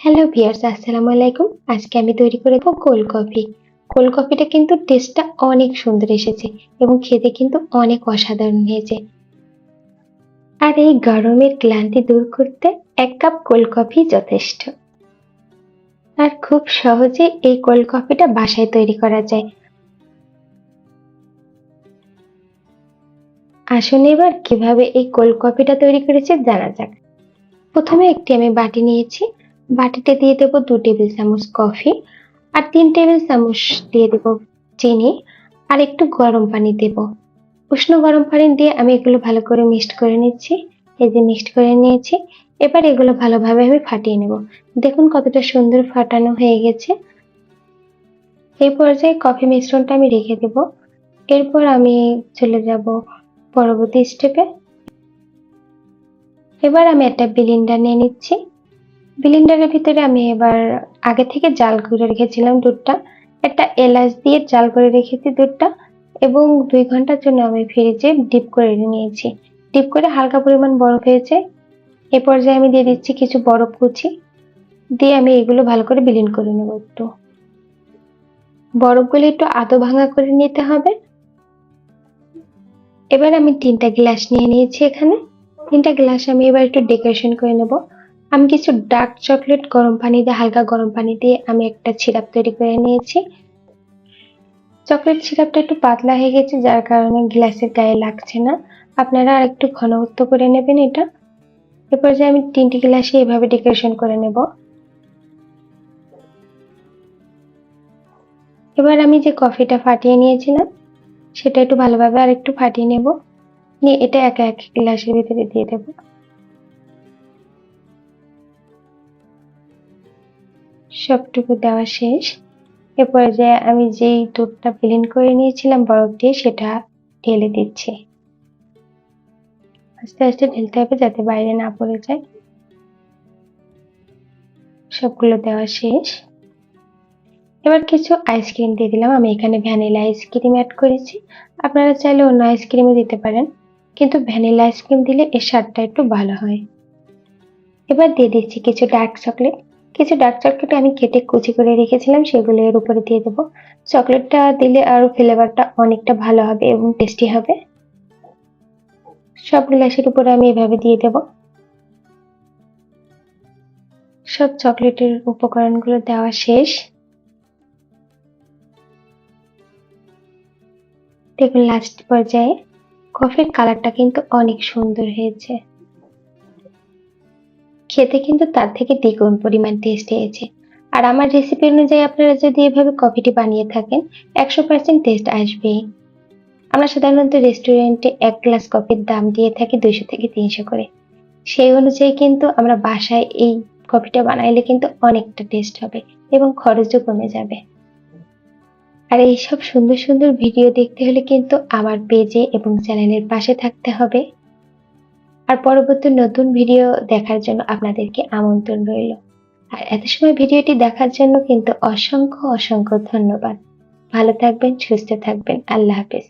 Hello viewers, আসসালামু আলাইকুম। আজকে আমি তৈরি করে দেবো কোল্ড কফি। কোল্ড কফিটা কিন্তু টেস্টটা অনেক সুন্দর এসেছে এবং খেতে কিন্তু অনেক অসাধারণ হয়েছে। আর এই গরমের ক্লান্তি দূর করতে 1 কাপ কোল্ড কফি যথেষ্ট। আর খুব সহজে এই কোল্ড কফিটা বাসায় তৈরি করা যায়। আসুন এবার কিভাবে এই কোল্ড কফিটা তৈরি করেছি জানা যাক। প্রথমে আমি বাটি নিয়েছি। বাটিতে দিয়ে দেবো 2 টেবিল চামচ কফি আর 3 টেবিল চামচ দিয়ে দেবো চিনি আর একটু গরম পানি দেব। উষ্ণ গরম পানি দিয়ে আমি এগুলো ভালো করে মিক্সড করে নিচ্ছি। এই যে মিক্সড করে নিয়েছি। এবার এগুলো ভালোভাবে আমি ফাটিয়ে নেব। দেখুন কতটা সুন্দর ফাটানো হয়ে গেছে। এই পর্যায়ে কফি মিশ্রণটা আমি রেখে দেব। এরপর আমি চলে যাব পরবর্তী স্টেপে। এবার আমি একটা ব্লেন্ডার নিয়ে নিচ্ছি। ব্লেন্ডারের ভিতরে আমি এবার আগে থেকে জাল করে রেখেছিলাম দুধটা। একটা এলাচ দিয়ে জাল করে রেখেছি দুধটা এবং 2 ঘন্টার জন্য আমি ফ্রিজে ডিপ করে নিয়েছি। ডিপ করে হালকা পরিমাণ বরফ হয়েছে। এ পর্যায়ে আমি দিয়ে দিচ্ছি কিছু বরফ কুচি। দিয়ে আমি এগুলো ভালো করে ব্লেন্ড করে নেব একটু। বরফগুলো একটু আধো ভাঙা করে নিতে হবে। এবার আমি 3টা গ্লাস নিয়ে নিয়েছি এখানে। 3টা গ্লাস আমি এবার একটু ডেকোরেশন করে নেব। আমি কিছু ডার্ক চকলেট গরম পানি দিয়ে হালকা গরম পানি দিয়ে আমি একটা সিরাপ তৈরি করে নিয়েছি। চকলেট সিরাপটা একটু পাতলা হয়ে গেছে যার কারণে গ্লাসের গায়ে লাগছে না। আপনারা আর একটু ঘনত্ব করে নেবেন এটা। এরপর যে আমি 3টি গ্লাসে এভাবে ডেকোরেশন করে নেব। এবার আমি যে কফিটা ফাটিয়ে নিয়েছিলাম সেটা একটু ভালোভাবে আর একটু ফাটিয়ে নেব। নিয়ে এটা এক এক গ্লাসের ভিতরে দিয়ে দেব। সবটুকু দেওয়া শেষ। এরপর যে আমি যেই দুধটা ব্লেন্ড করে নিয়েছিলাম বরফ দিয়ে সেটা ঢেলে দিচ্ছি। আস্তে আস্তে ঢেলতে হবে যাতে বাইরে না পড়ে যায়। সবগুলো দেওয়া শেষ। এবার কিছু আইসক্রিম দিয়ে দিলাম। আমি এখানে ভ্যানিলা আইসক্রিম অ্যাড করেছি। আপনারা চাইলে অন্য আইসক্রিমও দিতে পারেন, কিন্তু ভ্যানিলা আইসক্রিম দিলে এর স্বাদটা একটু ভালো হয়। এবার দিয়ে দিচ্ছি কিছু ডার্ক চকলেট। কিছু ডার্ক চকলেট আমি কেটে কুচি করে রেখেছিলাম, সেগুলো এর উপরে দিয়ে দেবো। চকলেটটা দিলে আরো ফ্লেভারটা অনেকটা ভালো হবে এবং টেস্টি হবে। সব গ্লাসের উপরে আমি এভাবে দিয়ে দেব। সব চকলেটের উপকরণগুলো দেওয়া শেষ। দেখুন লাস্ট পর্যায়ে কফির কালারটা কিন্তু অনেক সুন্দর হয়েছে। খেতে কিন্তু তার থেকে দ্বিগুণ পরিমাণ টেস্ট হয়েছে। আর আমার রেসিপি অনুযায়ী আপনারা যদি এভাবে কফিটি বানিয়ে থাকেন 100% টেস্ট আসবেই। আমরা সাধারণত রেস্টুরেন্টে 1 গ্লাস কফির দাম দিয়ে থাকি 200 থেকে 300 করে। সেই অনুযায়ী কিন্তু আমরা বাসায় এই কফিটা বানাইলে কিন্তু অনেকটা টেস্ট হবে এবং খরচও কমে যাবে। আর এইসব সুন্দর সুন্দর ভিডিও দেখতে হলে কিন্তু আমার পেজে এবং চ্যানেলের পাশে থাকতে হবে। আর পরবর্তী নতুন ভিডিও দেখার জন্য আপনাদেরকে আমন্ত্রণ রইল। আর এত সময় ভিডিওটি দেখার জন্য কিন্তু অসংখ্য অসংখ্য ধন্যবাদ। ভালো থাকবেন, সুস্থ থাকবেন। আল্লাহ হাফেজ।